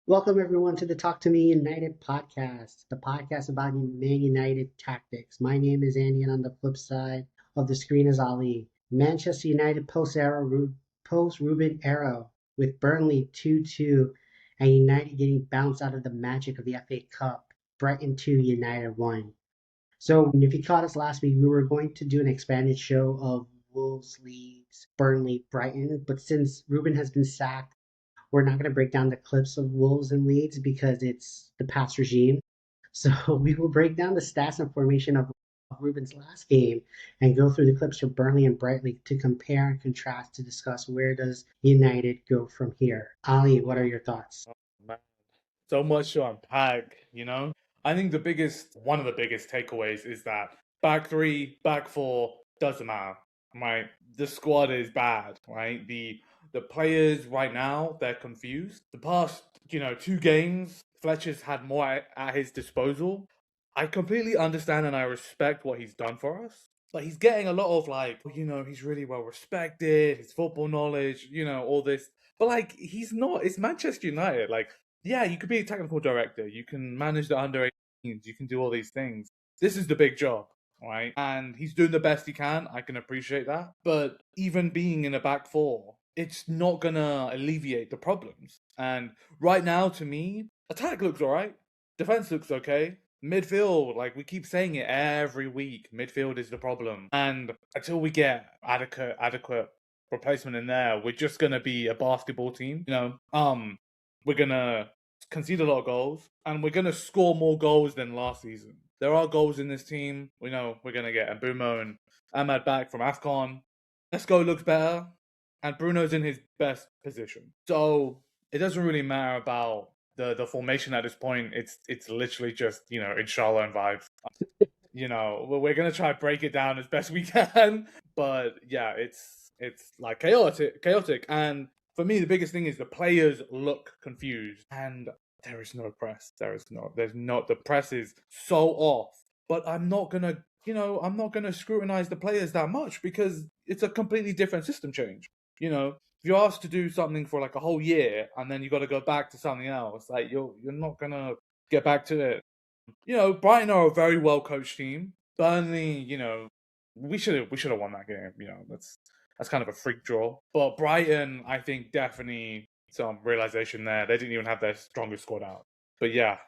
Welcome everyone to the Talk to Me United podcast, the podcast about Man United tactics. My name is Andy, and on the flip side of the screen is Ali. Manchester United post Ruben era with Burnley 2-2, and United getting bounced out of the magic of the FA Cup. Brighton 2, United 1. So if you caught us last week, we were going to do an expanded show of Wolves, Leeds, Burnley, Brighton, but since Ruben has been sacked, we're not going to break down the clips of Wolves and Leeds because it's the past regime. So we will break down the stats and formation of Ruben's last game and go through the clips for Burnley and Brightly to compare and contrast to discuss where does United go from here. Ali, what are your thoughts? Man, so much to unpack. I think one of the biggest takeaways is that back three, back four doesn't matter, right? The squad is bad, right? The players right now, they're confused. The past, two games, Fletchers had more at his disposal. I completely understand and I respect what he's done for us. But he's getting a lot of he's really well respected, his football knowledge, all this. But he's not. It's Manchester United. Yeah, you could be a technical director, you can manage the under 18s, you can do all these things. This is the big job, right? And he's doing the best he can. I can appreciate that. But even being in a back four, it's not gonna alleviate the problems. And right now, to me, attack looks alright, defense looks okay. Midfield, like we keep saying it every week, midfield is the problem. And until we get adequate replacement in there, we're just gonna be a basketball team. We're gonna concede a lot of goals, and we're gonna score more goals than last season. There are goals in this team. We know we're gonna get Mbumo and Ahmad back from AFCON. Esco looks better, and Bruno's in his best position. So it doesn't really matter about the formation at this point. It's literally just inshallah and vibes. We're gonna try to break it down as best we can, but yeah, it's like chaotic. And for me, the biggest thing is the players look confused, and there is no press. There's not. The press is so off. But I'm not gonna scrutinize the players that much because it's a completely different system change. If you're asked to do something for like a whole year and then you got to go back to something else, like you're not gonna get back to it. Brighton are a very well coached team. Burnley, we should have won that game. That's kind of a freak draw. But Brighton, I think definitely some realization there. They didn't even have their strongest squad out. But yeah,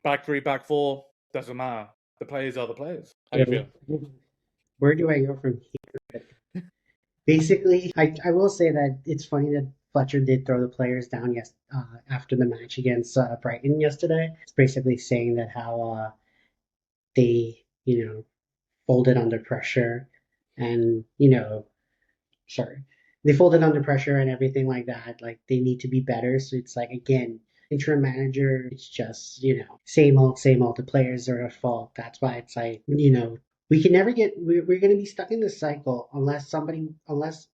back three, back four doesn't matter. The players are the players. How do you feel? So where do I go from here? Basically, I will say that it's funny that Fletcher did throw the players down after the match against Brighton yesterday. It's basically saying that how they, folded under pressure and, sorry, they folded under pressure and everything like that. Like they need to be better. So it's like, again, interim manager, it's just, same old, same old. The players are at fault. That's why it's like, we can never we're going to be stuck in this cycle unless Ineos,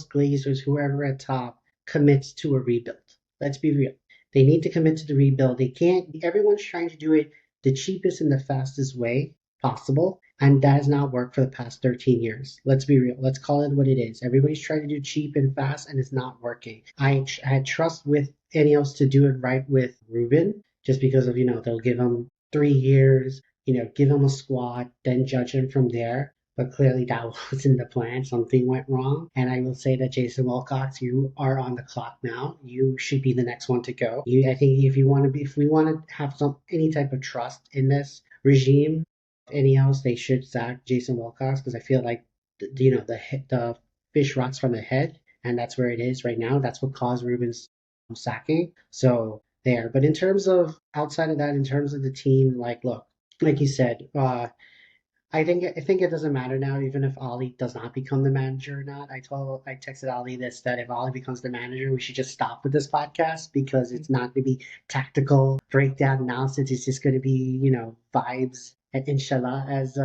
Glazers, whoever at top commits to a rebuild. Let's be real. They need to commit to the rebuild. They can't, everyone's trying to do it the cheapest and the fastest way possible. And that has not worked for the past 13 years. Let's be real. Let's call it what it is. Everybody's trying to do cheap and fast, and it's not working. I had trust with Ineos to do it right with Ruben, just because of, they'll give him 3 years, give him a squad, then judge him from there. But clearly that wasn't the plan. Something went wrong. And I will say that Jason Wilcox, you are on the clock now. You should be the next one to go. I think if we want to have any type of trust in this regime, any else, they should sack Jason Wilcox because I feel like the fish rots from the head, and that's where it is right now. That's what caused Ruben's sacking. So there, but in terms of outside of that, in terms of the team, like look, like you said, I think it doesn't matter now, even if Ali does not become the manager or not. I texted Ali this that if Ali becomes the manager, we should just stop with this podcast because it's not going to be tactical breakdown analysis. It's just going to be vibes and inshallah, as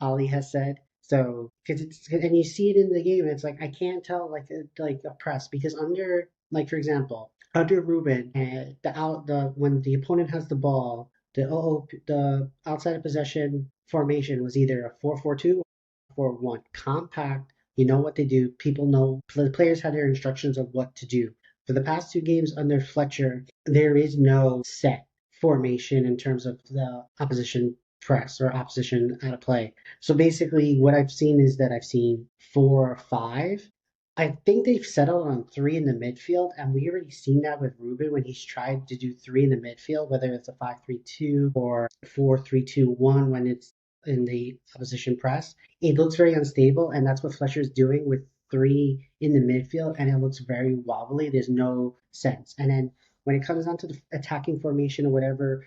Ali has said. So because and you see it in the game, it's like I can't tell like a press because under like for example under Ruben, when the opponent has the ball, the outside of possession formation was either a 4-4-2 or 4-1. Compact, you know what they do. People know, the players had their instructions of what to do. For the past two games under Fletcher, there is no set formation in terms of the opposition press or opposition out of play. So basically, what I've seen is that I've seen four or five. I think they've settled on three in the midfield, and we already seen that with Ruben when he's tried to do three in the midfield, whether it's a 5-3-2 or 4-3-2-1 when it's in the opposition press. It looks very unstable, and that's what Fletcher's doing with three in the midfield, and it looks very wobbly. There's no sense. And then when it comes down to the attacking formation or whatever,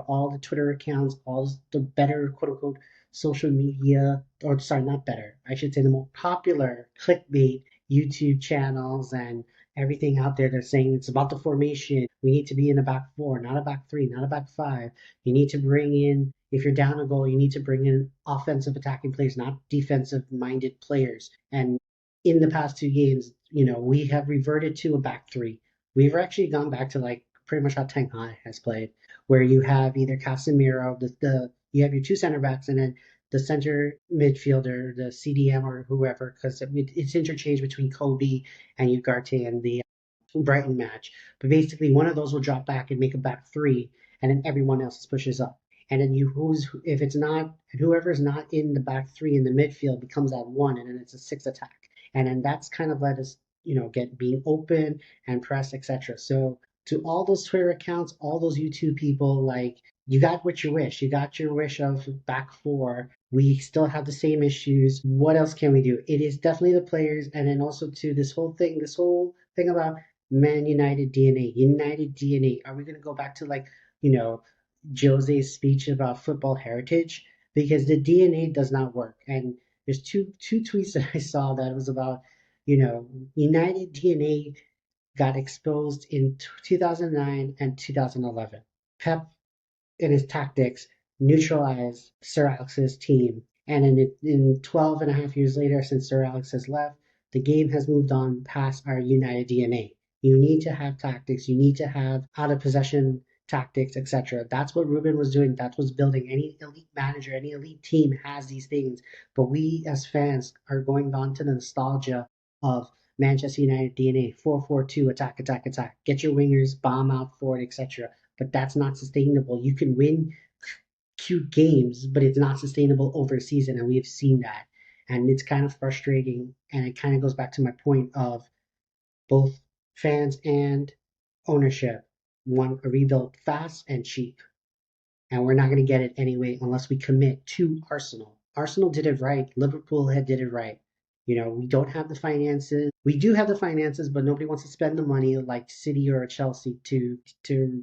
all the Twitter accounts, all the better quote unquote social media, or sorry, not better, I should say the more popular clickbait YouTube channels and everything out there, they're saying it's about the formation. We need to be in a back four, not a back three, not a back five. You need to bring in, if you're down a goal, you need to bring in offensive attacking players, not defensive minded players. And in the past two games, we have reverted to a back three. We've actually gone back to like pretty much how Ten Hag has played, where you have either Casemiro, you have your two center backs, and then the center midfielder, the CDM or whoever, because it's interchanged between Kobe and Ugarte and the Brighton match. But basically, one of those will drop back and make a back three, and then everyone else pushes up. And then if it's not, whoever's not in the back three in the midfield becomes that one, and then it's a six attack. And then that's kind of let us, get being open and press, etc. So to all those Twitter accounts, all those YouTube people, like you got what you wish. You got your wish of back four. We still have the same issues. What else can we do? It is definitely the players, and then also to this whole thing about Man United DNA, United DNA. Are we going to go back to like, Jose's speech about football heritage? Because the DNA does not work. And there's two tweets that I saw that was about, United DNA got exposed in 2009 and 2011. Pep in his tactics neutralized Sir Alex's team. And in 12 and a half years later, since Sir Alex has left, the game has moved on past our United DNA. You need to have tactics. You need to have out of possession tactics, etc. That's what Ruben was doing. That's what's building. Any elite manager, any elite team has these things. But we as fans are going on to the nostalgia of Manchester United DNA, 4-4-2, attack, attack, attack. Get your wingers, bomb out forward, etc. But that's not sustainable. You can win cute games, but it's not sustainable over a season, and we have seen that. And it's kind of frustrating, and it kind of goes back to my point of both fans and ownership want a rebuild fast and cheap, and we're not going to get it anyway unless we commit to Arsenal. Arsenal did it right. Liverpool had did it right. We don't have the finances. We do have the finances, but nobody wants to spend the money like City or Chelsea to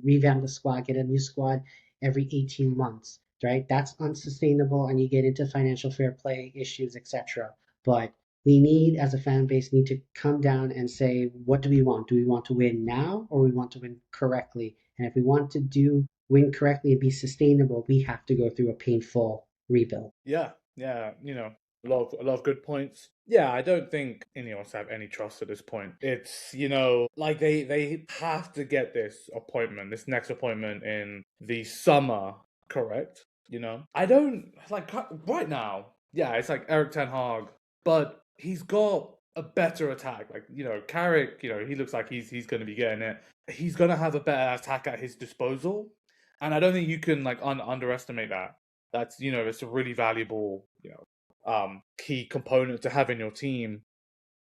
revamp the squad, get a new squad every 18 months, right? That's unsustainable, and you get into financial fair play issues, etc. But we need, as a fan base, need to come down and say, what do we want? Do we want to win now, or we want to win correctly? And if we want to win correctly and be sustainable, we have to go through a painful rebuild. Yeah, yeah, a lot of good points. Yeah, I don't think Ineos have any trust at this point. It's, like they have to get this next appointment in the summer, correct? I don't like right now. Yeah, it's like Eric Ten Hag, but he's got a better attack. Like, Carrick, he looks like he's going to be getting it. He's going to have a better attack at his disposal. And I don't think you can like underestimate that. That's it's a really valuable key component to have in your team.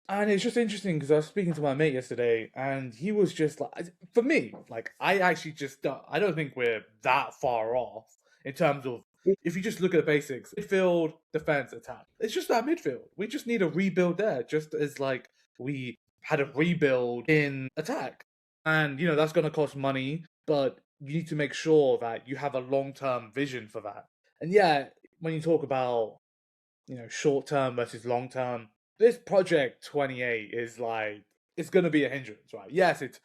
And it's just interesting because I was speaking to my mate yesterday, and he was just like, for me, like I actually just I don't think we're that far off in terms of if you just look at the basics, midfield, defense, attack. It's just that midfield. We just need a rebuild there, just as like we had a rebuild in attack, and that's going to cost money, but you need to make sure that you have a long-term vision for that. And yeah, when you talk about short term versus long term, this project 28 is like it's going to be a hindrance, right? Yes, it's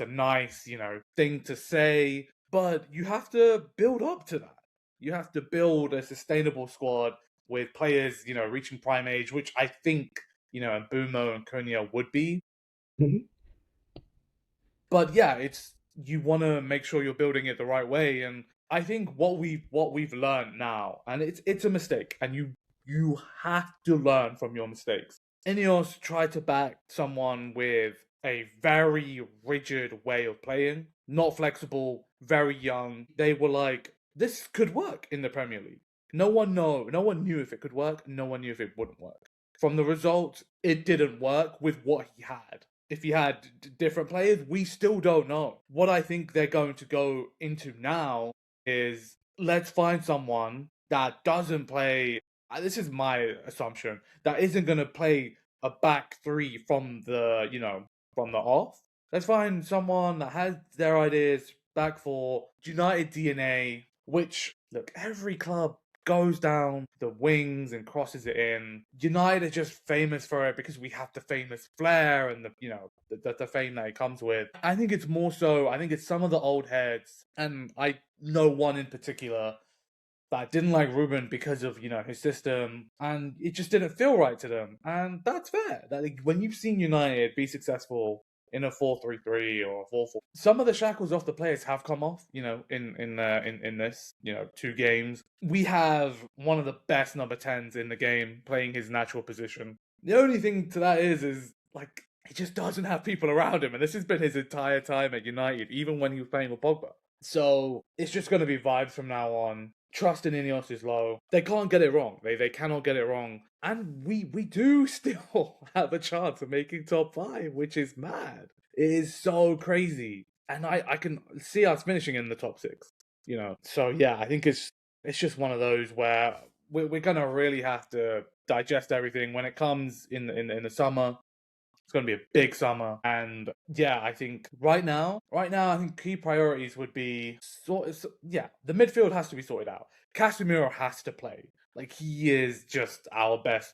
a nice thing to say, but you have to build up to that. You have to build a sustainable squad with players reaching prime age, which I think Mbumo and Konya would be. Mhm. But yeah, it's you want to make sure you're building it the right way, and I think what we've learned now, and it's a mistake, and you have to learn from your mistakes. Ineos tried to back someone with a very rigid way of playing, not flexible, very young. They were like, this could work in the Premier League. No one knew if it could work, no one knew if it wouldn't work. From the result, it didn't work with what he had. If he had different players, we still don't know. What I think they're going to go into now is, let's find someone that doesn't play. This is my assumption, that isn't going to play a back three from the off. Let's find someone that has their ideas, back four, United DNA, which, look, every club goes down the wings and crosses it in. United are just famous for it because we have the famous flair and the fame that it comes with. I think it's more so, I think it's some of the old heads, and I know one in particular that didn't like Ruben because of his system, and it just didn't feel right to them, and that's fair. That, like, when you've seen United be successful in a 4-3-3 or a 4-4, some of the shackles off the players have come off. In this 2 games, we have one of the best number 10s in the game playing his natural position. The only thing to that is like, he just doesn't have people around him, and this has been his entire time at United, even when he was playing with Pogba. So it's just going to be vibes from now on. Trust in Ineos is low. They can't get it wrong. They cannot get it wrong. And we do still have a chance of making top 5, which is mad. It is so crazy. And I can see us finishing in the top 6. So yeah, I think it's just one of those where we're gonna really have to digest everything when it comes in the summer. It's going to be a big summer, and yeah, I think right now, I think key priorities would be the midfield has to be sorted out. Casemiro has to play. Like, he is just our best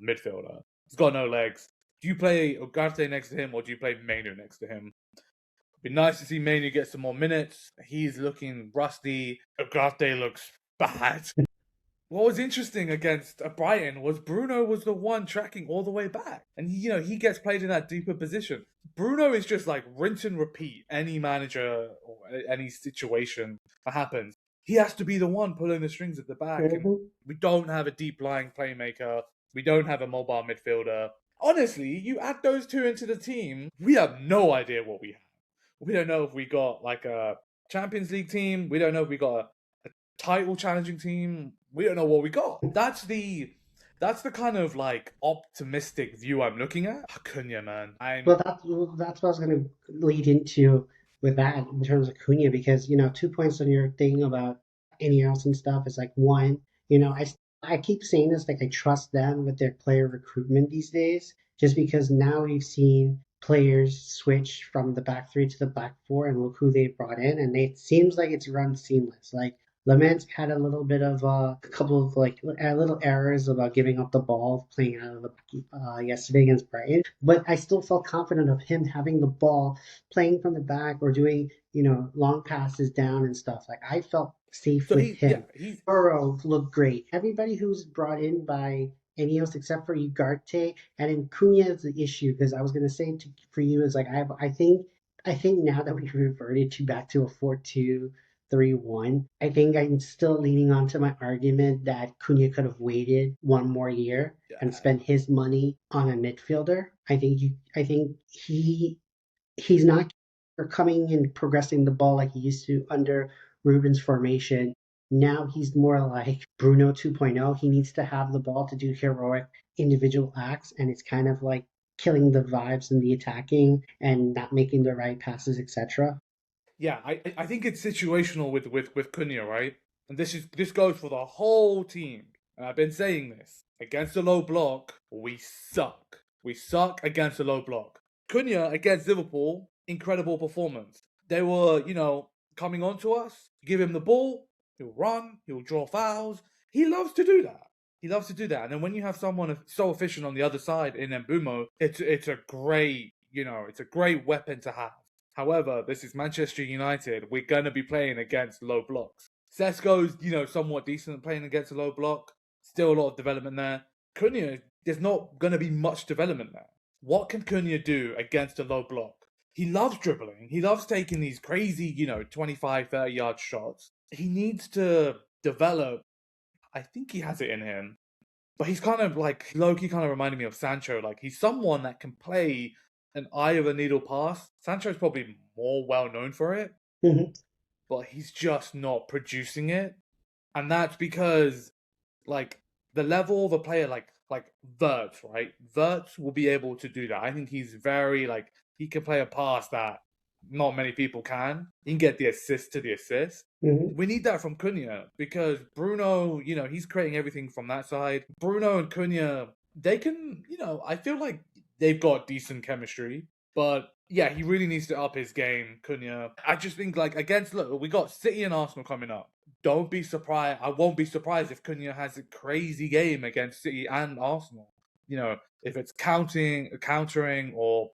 midfielder. He's got no legs. Do you play Ugarte next to him, or do you play Mainu next to him? It'd be nice to see Mainu get some more minutes. He's looking rusty. Ugarte looks bad. What was interesting against Brighton was Bruno was the one tracking all the way back. And, he gets played in that deeper position. Bruno is just like rinse and repeat any manager or any situation that happens. He has to be the one pulling the strings at the back. Mm-hmm. And we don't have a deep lying playmaker. We don't have a mobile midfielder. Honestly, you add those two into the team, we have no idea what we have. We don't know if we got like a Champions League team. We don't know if we got a title challenging team. We don't know what we got. That's the kind of like optimistic view I'm looking at. Acuna, man. Well, that's what I was going to lead into with that in terms of Cunha, because 2 points on your thing about Ineos and stuff is like, one, I keep saying this, like, I trust them with their player recruitment these days, just because now we've seen players switch from the back three to the back four, and look who they brought in, and it seems like it's run seamless. Like, Lament had a little bit of a couple of like little errors about giving up the ball playing out of the yesterday against Brighton, but I still felt confident of him having the ball, playing from the back or doing long passes down and stuff. Like, I felt safe with him. Yeah, Burrow looked great. Everybody who's brought in by Ineos except for Ugarte, and in Cunha is the issue, because I was gonna say for you is like, I think now that we've reverted back to a 4-2-3-1, I think I'm still leaning onto my argument that Cunha could have waited one more year and spent his money on a midfielder. I think he's not coming and progressing the ball like he used to under Ruben's formation. Now he's more like Bruno 2.0. He needs to have the ball to do heroic individual acts, and it's kind of like killing the vibes and the attacking and not making the right passes, etc. Yeah, I think it's situational with Cunha, right? And this goes for the whole team. And I've been saying this. Against a low block, we suck. We suck against a low block. Cunha against Liverpool, incredible performance. They were, coming on to us, give him the ball, he'll run, he'll draw fouls. He loves to do that. He loves to do that. And then when you have someone so efficient on the other side in Mbumo, it's a great, it's a great weapon to have. However, this is Manchester United. We're going to be playing against low blocks. Sesko's, somewhat decent at playing against a low block. Still a lot of development there. Cunha, there's not going to be much development there. What can Cunha do against a low block? He loves dribbling. He loves taking these crazy, 25, 30-yard shots. He needs to develop. I think he has it in him. But he's kind of like, low-key kind of reminding me of Sancho. Like, he's someone that can play an eye of a needle pass. Sancho's probably more well known for it, Hmm. but he's just not producing it. And that's because like the level of a player like Verts, right? Verts will be able to do that. I think he's very like he can play a pass that not many people can. He can get the assist to the assist. Hmm. We need that from Cunha because Bruno, he's creating everything from that side. Bruno and Cunha, they can, I feel like they've got decent chemistry, but yeah, he really needs to up his game, Cunha. I just think like look, we got City and Arsenal coming up. Don't be surprised. I won't be surprised if Cunha has a crazy game against City and Arsenal. If it's countering, or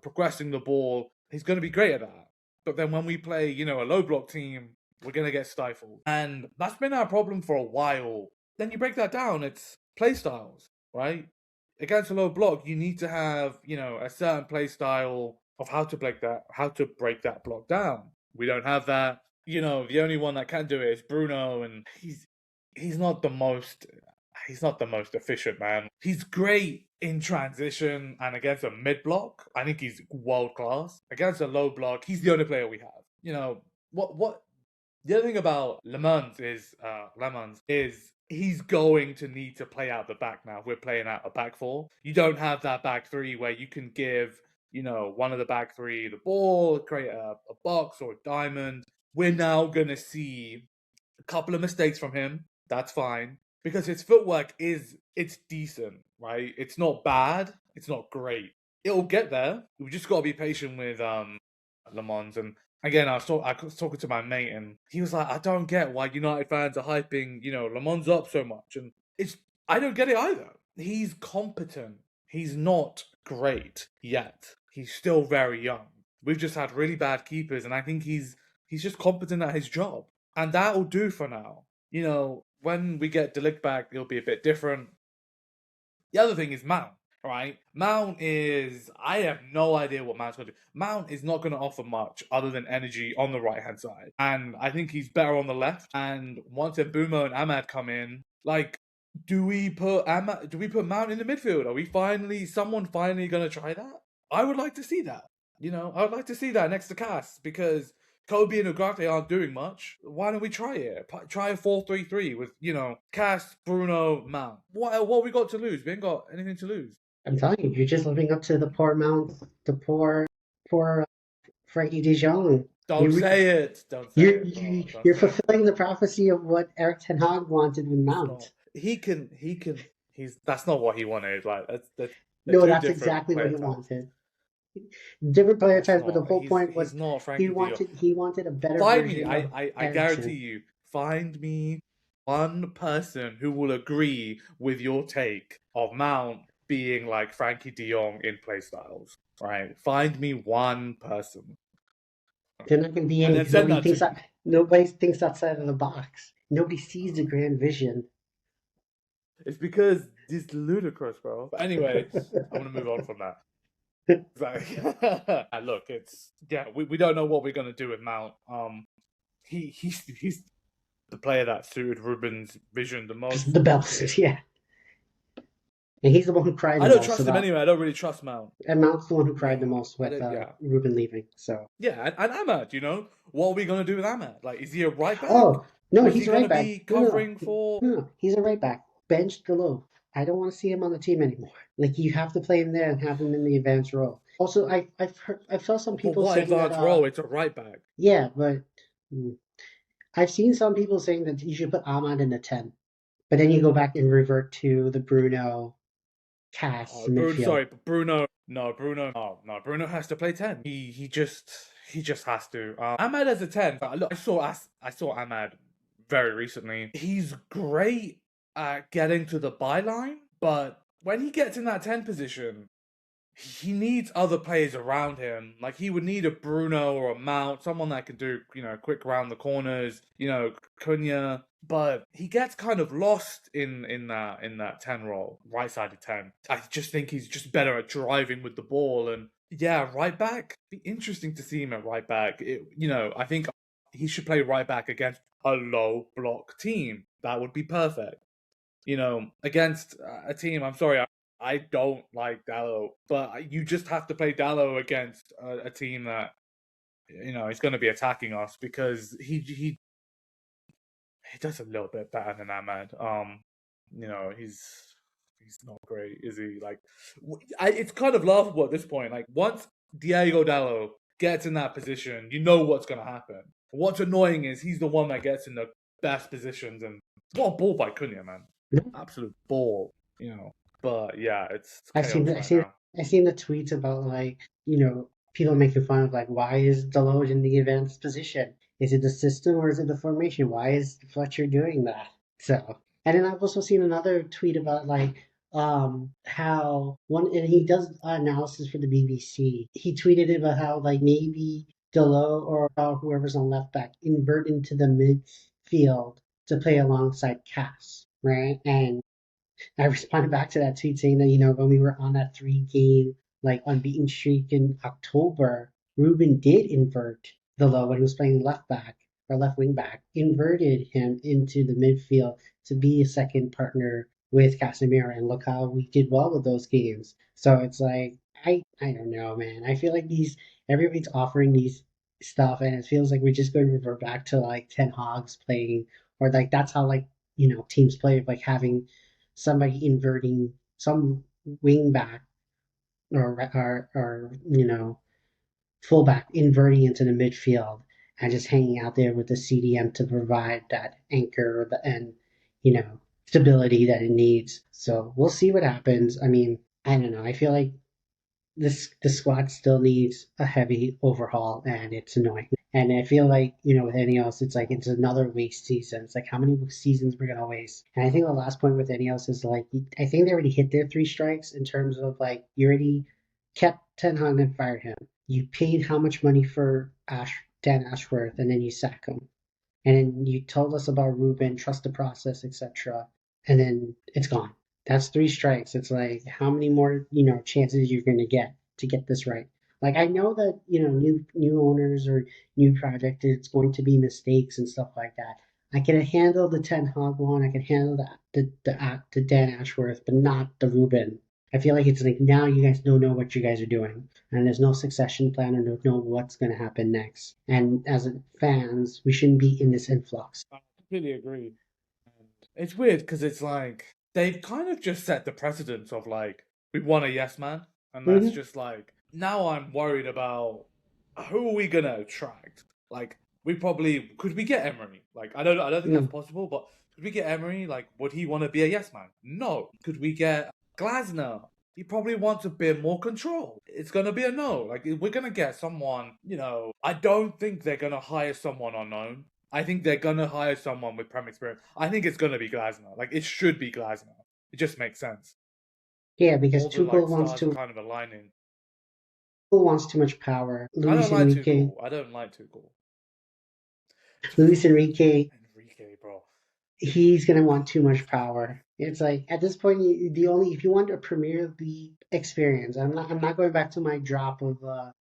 progressing the ball, he's going to be great at that. But then when we play, a low block team, we're going to get stifled, and that's been our problem for a while. Then you break that down. It's play styles, right? Against a low block, you need to have a certain play style of how to break that block down. We don't have that. The only one that can do it is Bruno, and he's not the most efficient, man. He's great in transition and against a mid block. I think he's world class. Against a low block, he's the only player we have. What the other thing about Lemons is he's going to need to play out the back now. We're playing out a back four. You don't have that back three where you can give one of the back three the ball, create a box or a diamond. We're now gonna see a couple of mistakes from him. That's fine because his footwork it's decent, right? It's not bad. It's not great. It'll get there. We just gotta be patient with Le Mans. And again, I was talking to my mate, and he was like, "I don't get why United fans are hyping Le Mans up so much." And I don't get it either. He's competent. He's not great yet. He's still very young. We've just had really bad keepers, and I think he's just competent at his job, and that'll do for now. When we get Delict back, it'll be a bit different. The other thing is Mount, right? I have no idea what Mount's going to do. Mount is not going to offer much other than energy on the right hand side, and I think he's better on the left. And once Mbumo and Ahmad come in, like, do we put Mount in the midfield? Are we someone finally going to try that? I would like to see that. I would like to see that next to Cass because Kobe and Ugarte aren't doing much. Why don't we try it? Try a 4-3-3 with, Cass, Bruno, Mount. What we got to lose? We ain't got anything to lose. I'm telling you, you're just living up to the poor Mount, the poor Frankie De Jong. Don't say it. Don't say You're it, bro. Don't you're say it. fulfilling the prophecy of what Eric Ten Hag wanted with Mount. Stop. He can. That's not what he wanted. Like that's No, two that's different exactly what player he types. wanted. Different player That's types, but the not. whole point was He's not he Frankie De Jong. wanted a better Find me. version of I guarantee Eriksen. you. Find me one person who will agree with your take of Mount being like Frankie De Jong in playstyles. Right? Find me one person, They're not going to be and any. then send that to me. Nobody thinks outside of the box. Nobody sees the grand vision. It's because it's ludicrous, bro. But anyway, I'm gonna move on from that. Look, we don't know what we're gonna do with Mount. He's the player that suited Ruben's vision the most. The Bells, yeah. And he's the one who cried the I don't most trust him about. anyway. I don't really trust Mount. And Mount's the one who cried the most with Yeah. Ruben leaving. So Yeah, and Ahmad, what are we gonna do with Ahmad? Like, is he a right back? oh no, Or is he's he a right gonna back. be covering for? No, he's a right back. Bench Galoo. I don't want to see him on the team anymore. Like you have to play him there and have him in the advanced role. Also, I felt some But people what saying advanced that role? It's a right back. yeah, but I've seen some people saying that you should put Ahmad in the 10, but then you go back and revert to the Bruno, Cass midfield. Sorry, Bruno. No, Bruno. No, Bruno has to play 10. He just has to. Ahmad as a 10. Look, I saw Ahmad very recently. He's great at getting to the byline, but when he gets in that 10 position, he needs other players around him. Like he would need a Bruno or a Mount, someone that can do, quick round the corners, Cunha. But he gets kind of lost in that 10 role, right-sided 10. I just think he's just better at driving with the ball. And yeah, right back, be interesting to see him at right back. I think he should play right back against a low block team. That would be perfect. Against a team, I'm sorry, I don't like Dallo, but you just have to play Dallo against a team that is going to be attacking us because he does a little bit better than that man. He's not great, is he? Like, it's kind of laughable at this point. Like, once Diego Dallo gets in that position, you know what's going to happen. What's annoying is he's the one that gets in the best positions, and what a ball by Cunha, man! Absolute ball, But yeah, it's I've seen chaos the, I've right seen now. I've seen the tweets about like, people making fun of like why is Deloge in the advanced position? Is it the system or is it the formation? Why is Fletcher doing that? So, and then I've also seen another tweet about like how one, and he does analysis for the BBC. He tweeted about how like maybe Deloge or whoever's on left back invert into the midfield to play alongside Cass, right? And I responded back to that tweet saying that, when we were on that 3 game, like unbeaten streak in October, Ruben did invert the low when he was playing left back or left wing back, inverted him into the midfield to be a second partner with Casemiro. And look how we did well with those games. So it's like, I don't know, man. I feel like everybody's offering these stuff and it feels like we're just going to revert back to like Ten Hag's playing, or like that's how like, teams play, like having somebody inverting some wing back or fullback inverting into the midfield and just hanging out there with the CDM to provide that anchor and stability that it needs. So we'll see what happens. I mean, I don't know. I feel like the squad still needs a heavy overhaul, and it's annoying. And I feel like with any else, it's like it's another waste season. It's like how many seasons we're gonna waste. And I think the last point with any else is like I think they already hit their 3 strikes in terms of like you already kept Ten Hag and fired him. You paid how much money for Dan Ashworth, and then you sack him. And then you told us about Ruben, trust the process, etc. And then it's gone. That's 3 strikes. It's like how many more chances you're going to get this right. Like I know that new owners or new project, it's going to be mistakes and stuff like that. I can handle the Ten Hag one. I can handle the Dan Ashworth, but not the Ruben. I feel like it's like now you guys don't know what you guys are doing, and there's no succession plan or don't know what's going to happen next. And as fans, we shouldn't be in this influx. I completely agree. And it's weird because it's like they've kind of just set the precedence of like we want a yes man, and that's Mm-hmm. just like now I'm worried about who are we gonna attract. Like we probably could we get Emery? Like I don't think that's Mm. possible, but could we get Emery? Like would he want to be a yes man? No. Could we get Glasner? He probably wants a bit more control. It's gonna be a no. Like we're gonna get someone, I don't think they're gonna hire someone unknown. I think they're gonna hire someone with Prem experience. I think it's gonna be Glasner. Like it should be Glasner. It just makes sense. Yeah, because All the Tuchel like wants stars are to kind of aligning. Tuchel wants too much power. I don't like Tuchel. I don't like Tuchel. Luis Enrique, Enrique, bro. he's gonna want too much power. It's like at this point, the only if you want a Premier League experience, I'm not going back to my drop of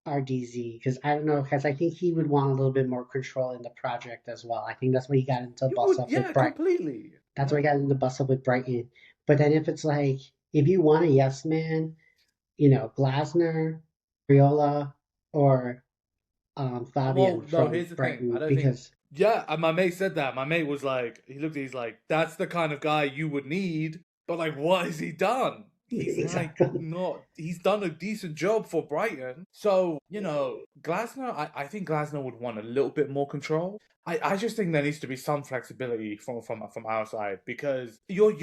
RDZ because I don't know because I think he would want a little bit more control in the project as well. I think that's why he got into You bust would, up with yeah, Brighton. completely. That's why he Yeah. got into bust up with Brighton. But then if it's like if you want a yes man, Glasner, Riola, or Fabian Well, no, from here's the thing. I Brighton don't think. because Yeah, and my mate said that. My mate was like, he's like, that's the kind of guy you would need. But like, what has he done? He's like exactly. not. He's done a decent job for Brighton. So Glasner. I think Glasner would want a little bit more control. I just think there needs to be some flexibility from our side because you're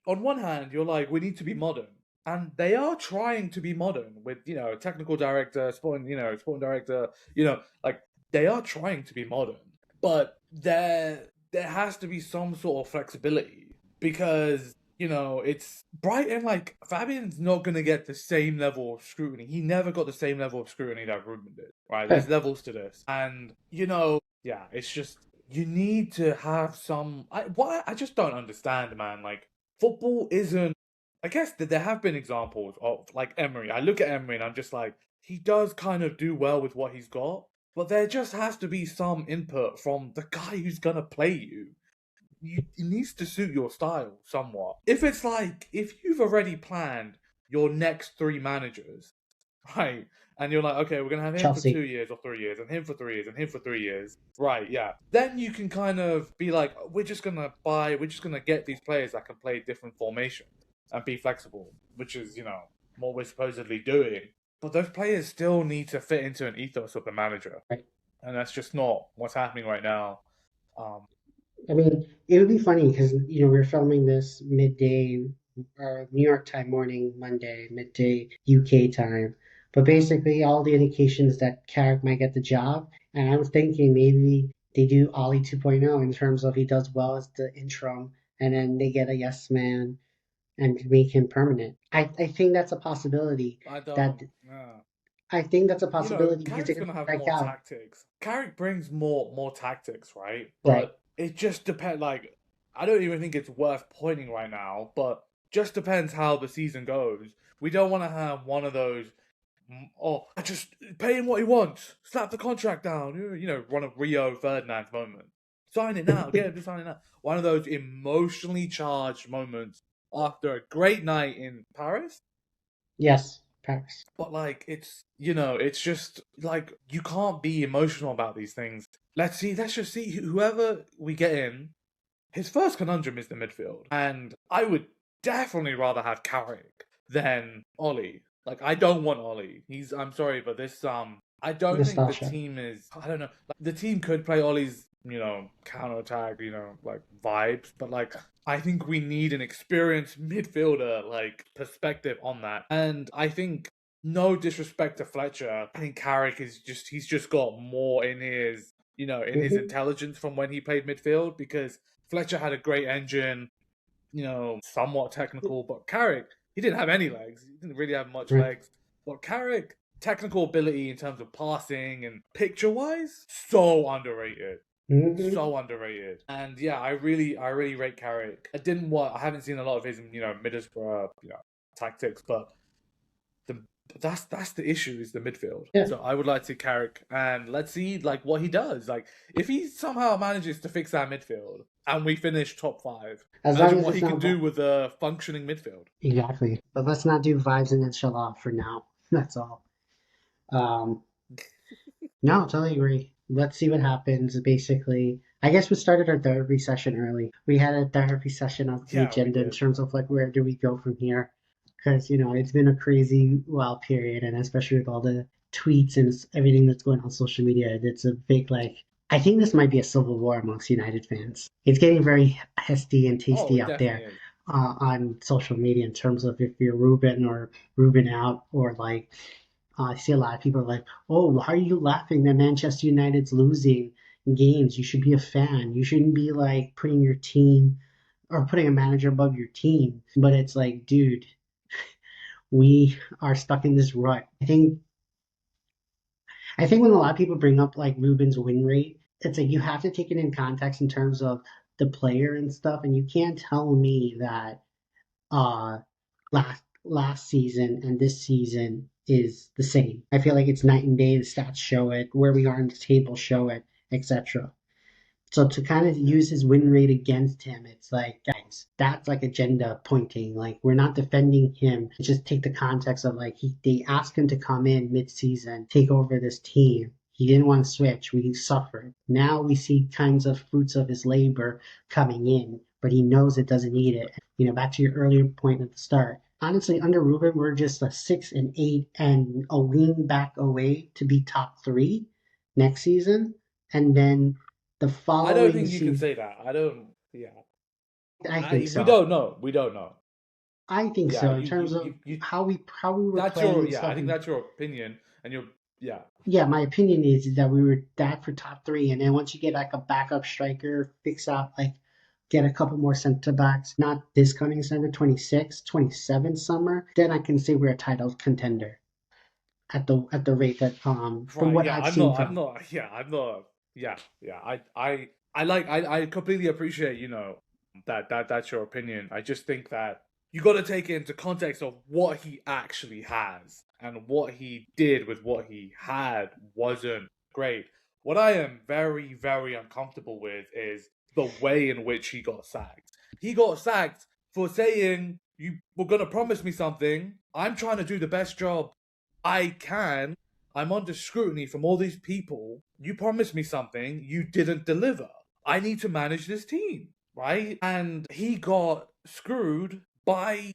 on one hand you're like we need to be modern. And they are trying to be modern with, technical director, sporting director, like they are trying to be modern, but there has to be some sort of flexibility because it's Brighton. Like Fabian's not gonna get the same level of scrutiny. He never got the same level of scrutiny that Ruben did. Right? There's levels to this, and yeah, it's just you need to have some. I just don't understand, man. Like football isn't. I guess that there have been examples of like Emery. I look at Emery and I'm just like, he does kind of do well with what he's got, but there just has to be some input from the guy who's gonna play you. It needs to suit your style somewhat. If it's like if you've already planned your next 3 managers, right? And you're like, okay, we're gonna have him for Chelsea. 2 years or 3 years, and him for 3 years, and him for 3 years. Right, yeah. Then you can kind of be like, we're just gonna get these players that can play different formations and be flexible, which is, what we're supposedly doing. But those players still need to fit into an ethos of the manager. Right. And that's just not what's happening right now. I mean, it would be funny because we're filming this midday, or New York time morning, Monday, midday UK time. But basically, all the indications that Carrick might get the job, and I was thinking maybe they do Ollie 2.0 in terms of he does well as the interim, and then they get a yes man and make him permanent. I think that's a possibility. I That don't. Yeah. I think that's a possibility because they're Carrick's gonna gonna have strike more out. tactics. Carrick brings more tactics, right? Right. But it just depends. Like, I don't even think it's worth pointing right now. But just depends how the season goes. We don't want to have one of those. Oh, I just pay him what he wants. Slap the contract down. One of Rio Ferdinand's moments. Sign it now. Get him to sign it now. One of those emotionally charged moments after a great night in Paris. Yes, Paris. But like it's just like you can't be emotional about these things. Let's just see whoever we get in. His first conundrum is the midfield. And I would definitely rather have Carrick than Ollie. Like I don't want Ollie. I'm sorry, but this I don't think the Nostalgia. team is I don't know. Like, the team could play Ollie's, counter attack, like vibes, but like I think we need an experienced midfielder like perspective on that. And I think no disrespect to Fletcher, I think Carrick he's just got more in his in his Hmm. intelligence from when he played midfield because Fletcher had a great engine, somewhat technical, but Carrick, he didn't have any legs. He didn't really have much Right. legs. But Carrick, technical ability in terms of passing and picture wise, so underrated. Hmm. So underrated. And yeah, I really rate Carrick. I haven't seen a lot of his, Middlesbrough, tactics, but the that's the issue is the midfield. Yeah. So I would like to Carrick and let's see like what he does. Like if he somehow manages to fix our midfield and we finish top 5, As long imagine as what it's he can not do with a functioning midfield. exactly. But let's not do vibes and inshallah for now. That's all. Um, no, totally agree. Let's see what happens. Basically, I guess we started our therapy session early. We had a therapy session on the Yeah, we agenda in did. terms of like where do we go from here? Because it's been a crazy wild period, and especially with all the tweets and everything that's going on social media, it's a big like. I think this might be a civil war amongst United fans. It's getting very hasty and Oh, tasty it out definitely there is. on social media in terms of if you're Ruben or Ruben out or like I see a lot of people are like, "Oh, why are you laughing that Manchester United's losing games? You should be a fan. You shouldn't be like putting your team or putting a manager above your team." But it's like, dude, we are stuck in this rut. I think when a lot of people bring up like Ruben's win rate, it's like you have to take it in context in terms of the player and stuff, and you can't tell me that uh last season and this season is the same. I feel like it's night and day. The stats show it, where we are in the table show it, etc. So to kind of use his win rate against him, it's like, guys, that's like agenda pointing. Like we're not defending him. Just take the context of like they asked him to come in mid-season, take over this team. He didn't want to switch. We suffered. Now we see kinds of fruits of his labor coming in, but he knows it doesn't need it. Back to your earlier point at the start. Honestly, under Ruben, we're just a 6 and 8 and a wing back away to be top 3 next season. And then the I don't following think you can season, say that. I don't. Yeah, I think we so. don't know. We don't know. I think Yeah, so in terms of how we were That's playing your and yeah. I stuff. think And that's your opinion, and your yeah. yeah, my opinion is that we were that for top 3, and then once you get like a backup striker, fix out like get a couple more center backs, not this coming summer, 26, 27 summer, then I can say we're a title contender at the rate that from Right. what Yeah. I've seen I'm from. not. Yeah. I'm not. Yeah. Yeah. I completely appreciate that's your opinion. I just think that you got to take it into context of what he actually has and what he did with what he had wasn't great. What I am very very uncomfortable with is the way in which he got sacked. He got sacked for saying You were gonna promise me something. I'm trying to do the best job I can. I'm under scrutiny from all these people. You promised me something. You didn't deliver. I need to manage this team, right? And he got screwed by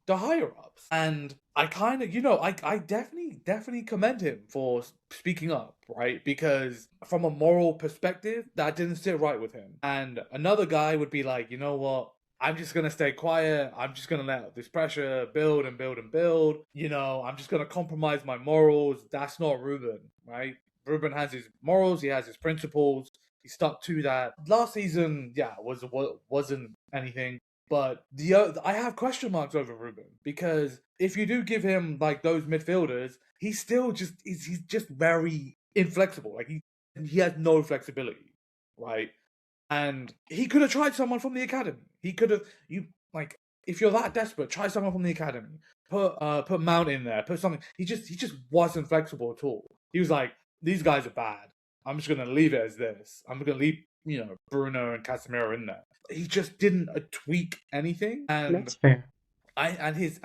the higher ups. And I kind of, I definitely commend him for speaking up, right? Because from a moral perspective, that didn't sit right with him. And another guy would be like, you know what? I'm just gonna stay quiet. I'm just gonna let this pressure build and build and build. I'm just gonna compromise my morals. That's not Ruben, right? Ruben has his morals. He has his principles. He stuck to that. Last season, yeah, wasn't anything. But I have question marks over Ruben because if you do give him like those midfielders, he's still he's just very inflexible. Like he has no flexibility, right? And he could have tried someone from the academy. He could have if you're that desperate, try someone from the academy. Put Mount in there. Put something. He just wasn't flexible at all. He was like, these guys are bad. I'm just gonna leave it as this. I'm gonna leave Bruno and Casemiro in there. He just didn't tweak anything, and That's fair. his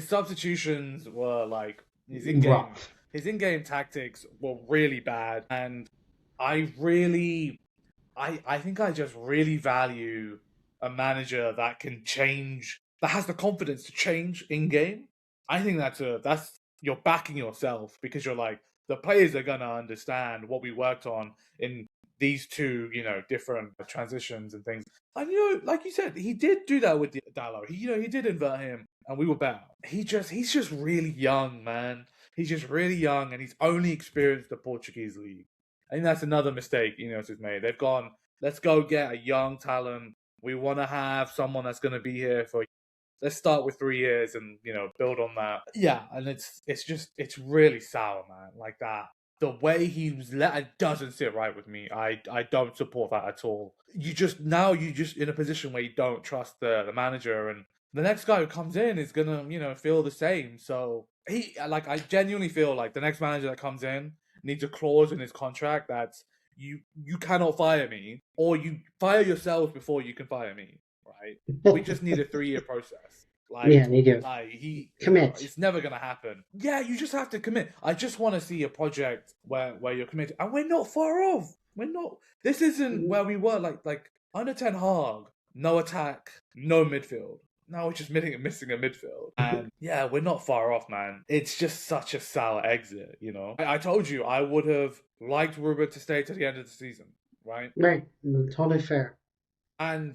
substitutions were like his Rough. in-game tactics were really bad, and I think I just really value a manager that can change, that has the confidence to change in game. I think that's you're backing yourself because you're like, the players are gonna understand what we worked on in these two, different transitions and things. And like you said, he did do that with Dallo. He did invert him, and we were better. He's just really young, man. He's just really young, and he's only experienced the Portuguese league. I think that's another mistake Ineos made. They've gone, let's go get a young talent. We want to have someone that's going to be here for. Let's start with 3 years and build on that. Yeah, and it's really sour, man. Like that, the way he was it doesn't sit right with me. I don't support that at all. You just in a position where you don't trust the manager, and the next guy who comes in is gonna feel the same. So I genuinely feel like the next manager that comes in needs a clause in his contract that's you cannot fire me, or you fire yourselves before you can fire me, right? We just need a 3-year process. Yeah, they do. Commit. It's never gonna happen. Yeah, you just have to commit. I just want to see a project where you're committed, and we're not far off. We're not. This isn't where we were like under Ten Hag. No attack, no midfield. Now we're just missing a midfield. And yeah, we're not far off, man. It's just such a sour exit, I told you I would have liked Ruben to stay to the end of the season, right? Right. Totally fair. And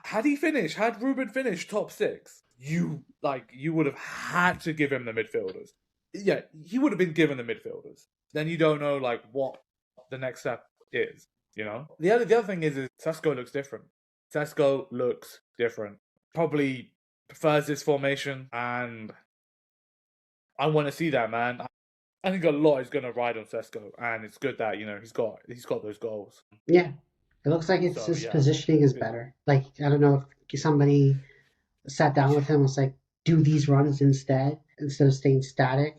had Ruben finished top 6, you would have had to give him the midfielders. Yeah, he would have been given the midfielders. Then you don't know what the next step is, The other thing is Sesko looks different. Sesko looks different. Probably prefers this formation, and I want to see that, man. I think a lot is going to ride on Sesko, and it's good that he's got those goals. Yeah, it looks like his positioning is better. Like, I don't know if somebody sat down with him and was like, do these runs instead of staying static,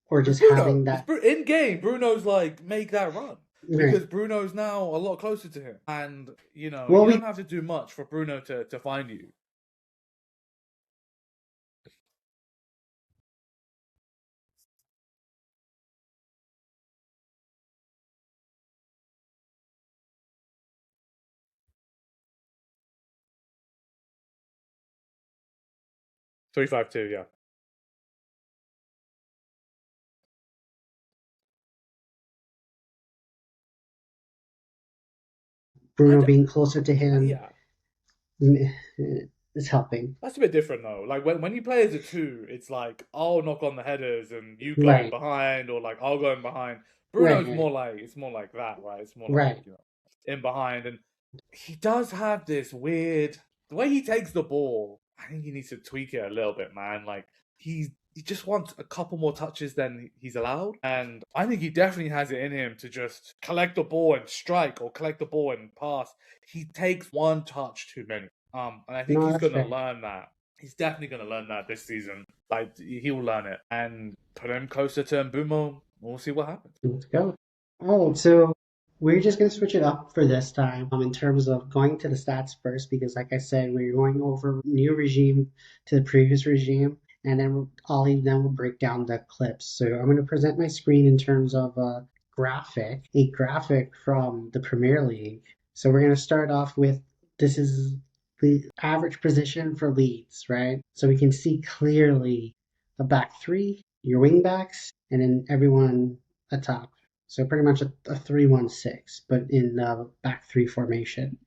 or just having that in game. Bruno's like, make that run. Because Bruno's now a lot closer to him, and you don't have to do much for Bruno to find you. Three, 5, 2, yeah. Bruno being closer to him. Yeah. Is helping. That's a bit different though. Like when you play as a 2, it's like I'll knock on the headers and you go in behind, or like I'll go in behind. Bruno's more like that, right? It's more like in behind, and he does have this weird the way he takes the ball. I think he needs to tweak it a little bit, man. Like he just wants a couple more touches than he's allowed, and I think he definitely has it in him to just collect the ball and strike, or collect the ball and pass. He takes one touch too many. And I think he's going to learn that. He's definitely going to learn that this season. Like, he will learn it. And put him closer to Mbumo. We'll see what happens. Let's go. Oh, so We're just going to switch it up for this time in terms of going to the stats first, because, like I said, we're going over new regime to the previous regime, and then Ollie then will break down the clips. So I'm going to present my screen in terms of a graphic from the Premier League. So we're going to start off with this is the average position for Leeds, right? So we can see clearly a back three, your wing backs, and then everyone atop. So pretty much a 3-1-6, but in the back three formation.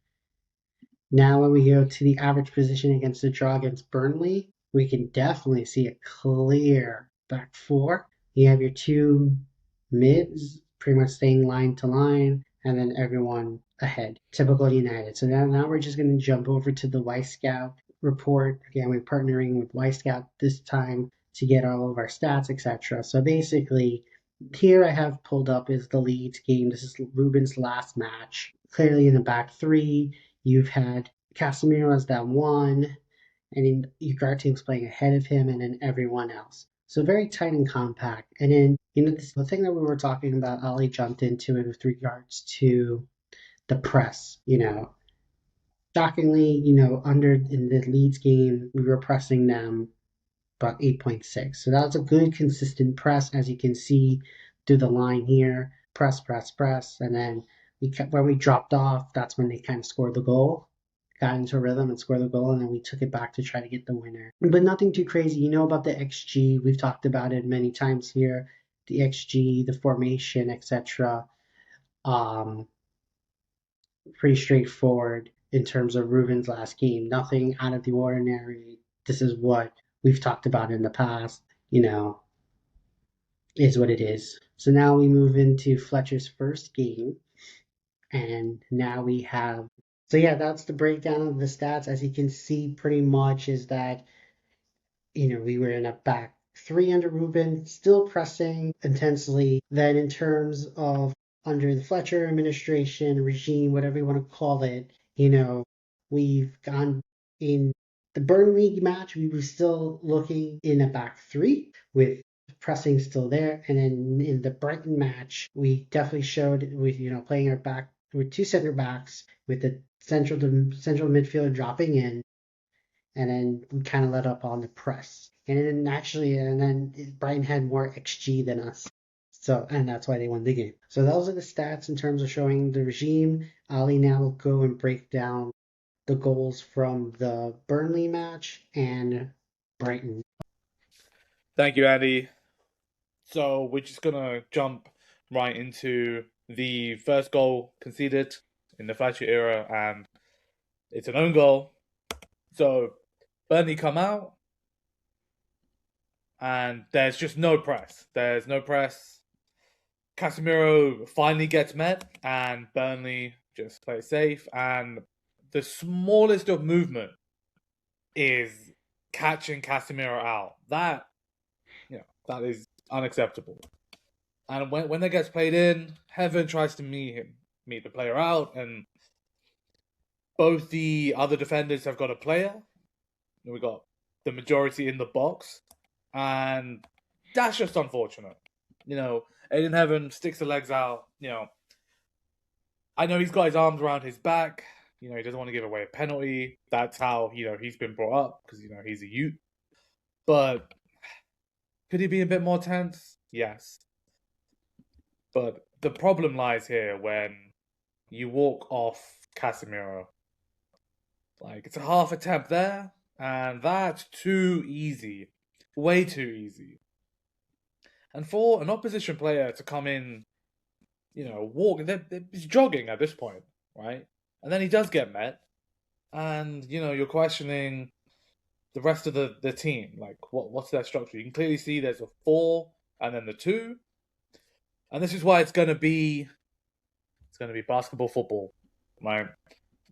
Now, when we go to the average position against the draw against Burnley, we can definitely see a clear back four. You have your two mids pretty much staying line to line, and then everyone ahead. Typical United. So now we're just going to jump over to the Y Scout report. Again, we're partnering with Y Scout this time to get all of our stats, etc. So basically, here I have pulled up is the Leeds game. This is Ruben's last match. Clearly in the back three, you've had Casemiro as that one, and then Ugarte's playing ahead of him, and then everyone else. So very tight and compact. And then, the thing that we were talking about, Ali jumped into it with regards to the press. Shockingly, under in the Leeds game, we were pressing them about 8.6. So that was a good, consistent press, as you can see through the line here. Press, press, press. And then when we dropped off, that's when they kind of scored the goal. Got into a rhythm and scored the goal, and then we took it back to try to get the winner. But nothing too crazy. You know about the XG. We've talked about it many times here. The XG, the formation, etc. Pretty straightforward in terms of Ruben's last game. Nothing out of the ordinary. This is what we've talked about in the past. Is what it is. So now we move into Fletcher's first game, and now we have. So yeah, that's the breakdown of the stats. As you can see, pretty much is that we were in a back three under Ruben, still pressing intensely. Then in terms of under the Fletcher administration, regime, whatever you want to call it, we've gone in the Burnley match, we were still looking in a back three with pressing still there. And then in the Brighton match, we definitely showed with, playing our back with two center backs with the central midfielder dropping in, and then we kind of let up on the press. And then Brighton had more XG than us. So, and that's why they won the game. So those are the stats in terms of showing the regime. Ali now will go and break down the goals from the Burnley match and Brighton. Thank you, Andy. So we're just gonna jump right into the first goal conceded in the Fletcher era, and it's an own goal. So Burnley come out, and there's just no press. There's no press. Casemiro finally gets met, and Burnley just play safe. And the smallest of movement is catching Casemiro out. That is unacceptable. And when that gets played in, Heaven tries to meet the player out, and both the other defenders have got a player. We got the majority in the box, and that's just unfortunate. Aiden Heaven sticks the legs out. I know he's got his arms around his back. He doesn't want to give away a penalty. That's how he's been brought up, because he's a youth. But could he be a bit more tense? Yes. But the problem lies here when you walk off Casemiro. Like, it's a half attempt there, and that's too easy. Way too easy. And for an opposition player to come in, he's jogging at this point, right? And then he does get met, and, you're questioning the rest of the team. Like, what's their structure? You can clearly see there's a 4 and then the 2. And this is why it's gonna be basketball football, right?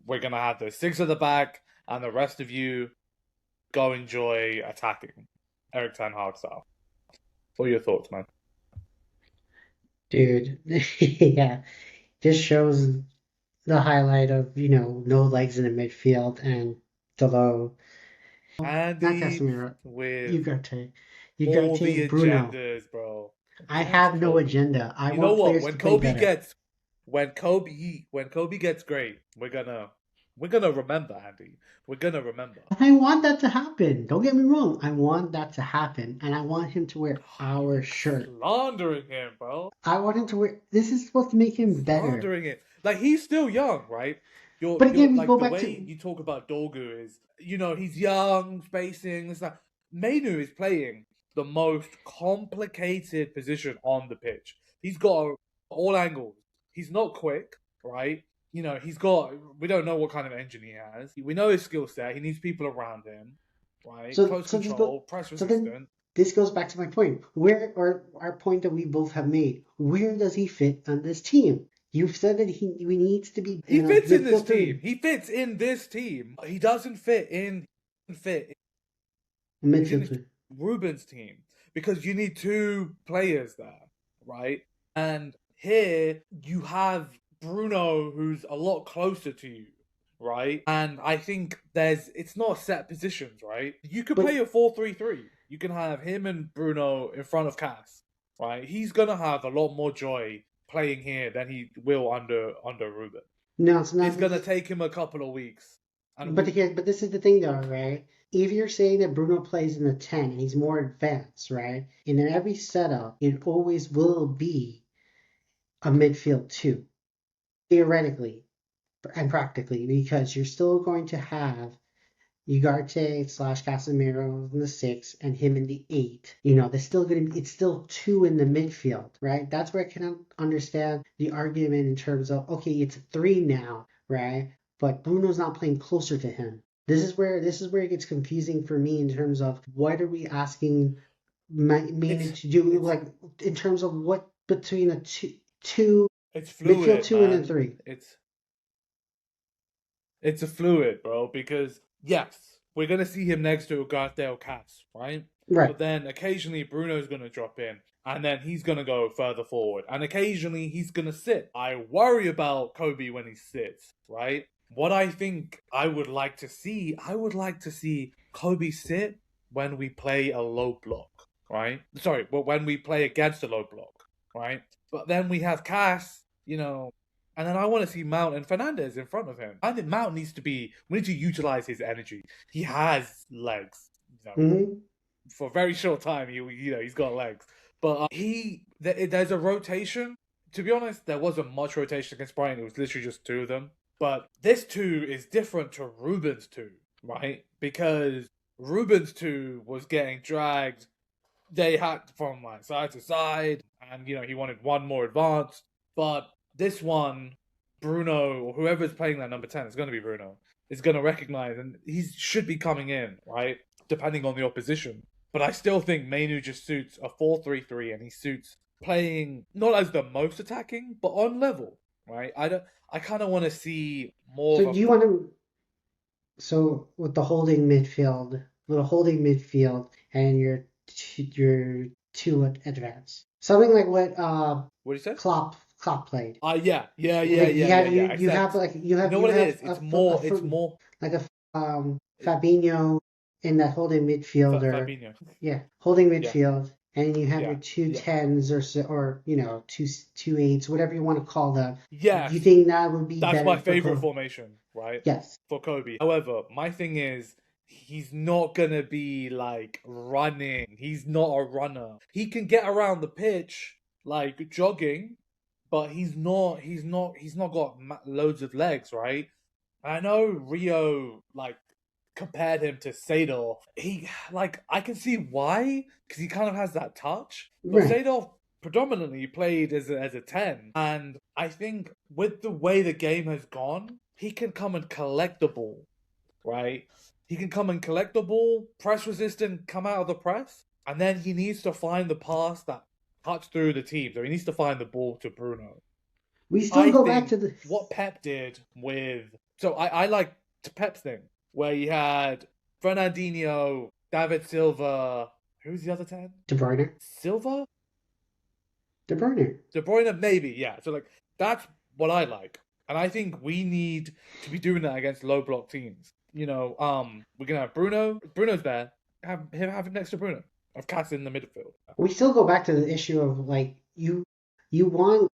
We're gonna have the 6 at the back, and the rest of you go enjoy attacking. Eric Ten Hag style. What are your thoughts, man? Dude, yeah, just shows the highlight of, no legs in the midfield and the low. Not Andy Casemiro. with all Ugarte, the Bruno. agendas, bro. I Against have no Kobe. agenda. I You know want what? players When to play Kobe better. gets when Kobe gets great, we're gonna remember, Andy. We're gonna remember. I want that to happen. Don't get me wrong. I want that to happen. And I want him to wear our You're shirt. slandering him, bro. I want him to wear. This is supposed to make him better. Slandering it. Like he's still young, right? You're But you're again, we like go the back way to. you talk about Dorgu is, he's young, spacing, it's like Mainu is playing the most complicated position on the pitch. He's got all angles. He's not quick, right? We don't know what kind of engine he has. We know his skill set. He needs people around him, right? So, Close so this go. control, press So then resistant. this goes back to my point. Where, or our point that we both have made. Where does he fit on this team? You've said that he needs to be. He fits in this midfield team. three. He fits in this team. He doesn't fit in. Fit. He's in Midfield three. Ruben's team because you need two players there, right? And here you have Bruno, who's a lot closer to you, right? And I think it's not set positions, right? You could But play a 4-3-3. You can have him and Bruno in front of Cass, right? He's gonna have a lot more joy playing here than he will under Ruben. no, it's not. It's gonna take him a couple of weeks. And But this is the thing, though, right? If you're saying that Bruno plays in the 10 and he's more advanced, right? And in every setup, it always will be a midfield 2, theoretically and practically, because you're still going to have Ugarte / Casemiro in the 6 and him in the 8. There's still going to be, it's still 2 in the midfield, right? That's where I can understand the argument in terms of, okay, it's 3 now, right? But Bruno's not playing closer to him. This is where it gets confusing for me in terms of what are we asking Mainu to do, like in terms of what between a two it's midfield fluid, 2 man. and a 3. It's a fluid, bro, because yes, we're gonna see him next to Ugarte or Cass, right? Right. But then occasionally Bruno's gonna drop in, and then he's gonna go further forward, and occasionally he's gonna sit. I worry about Kobe when he sits, right? What I think I would like to see Kobe sit when we play a low block, right? Sorry, but when we play against a low block, right? But then we have Cass, and then I want to see Mount and Fernandez in front of him. I think Mount we need to utilize his energy. He has legs, Mm-hmm. for a very short time. He's got legs, but there's a rotation. To be honest, there wasn't much rotation against Brighton. It was literally just 2 of them. But this 2 is different to Ruben's 2, right? Because Ruben's 2 was getting dragged. They had from like side to side, and he wanted one more advanced. But this one, Bruno or whoever's playing that number 10, it's going to be Bruno, is going to recognize, and he should be coming in, right? Depending on the opposition. But I still think Mainu just suits a 4-3-3, and he suits playing not as the most attacking, but on level, right? I kind of want to see more. So do you want to? So with the holding midfield, and your 2 advance, something like what What do you say? Klopp played. Yeah. You have what it is. It's more like a Fabinho in that holding midfielder. Fabinho. Yeah, holding midfield, and you have Yeah, your 2 yeah. 10s or 2 8s, whatever you want to call them. Yes. You think that would be That's better my for favorite Kobe? formation, right? Yes. For Kobe. However, my thing is, he's not gonna be like running. He's not a runner. He can get around the pitch like jogging, but he's not got loads of legs, right? I know Rio compared him to Seedorf. I can see why, because he kind of has that touch. But Right. Seedorf predominantly played as a 10, and I think with the way the game has gone, he can come and collect the ball, right? He can come and collect the ball, press resistant, come out of the press, and then he needs to find the pass that cuts through the team. So he needs to find the ball to Bruno. We still go back to the what Pep did with. So I like Pep's thing where he had Fernandinho, David Silva. Who's the other 10? De Bruyne. Silva? De Bruyne. De Bruyne, maybe, yeah. So that's what I like, and I think we need to be doing that against low block teams. We're gonna have Bruno. Bruno's there. Have him next to Bruno. Have Cass in the midfield. We still go back to the issue of you want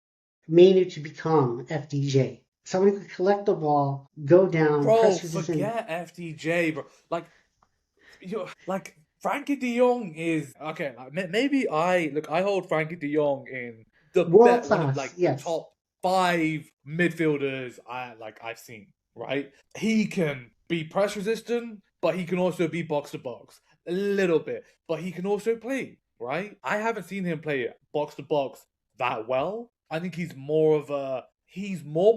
Manu to become FDJ. Someone who could collect the ball, go down, Bro, press resistant. forget FTJ, bro. Like Frankie De Jong is okay. Like, maybe I hold Frankie De Jong in World one of class, like the yes. top five midfielders I've seen. Right, he can be press resistant, but he can also be box to box a little bit. But he can also play. Right, I haven't seen him play box to box that well. I think he's more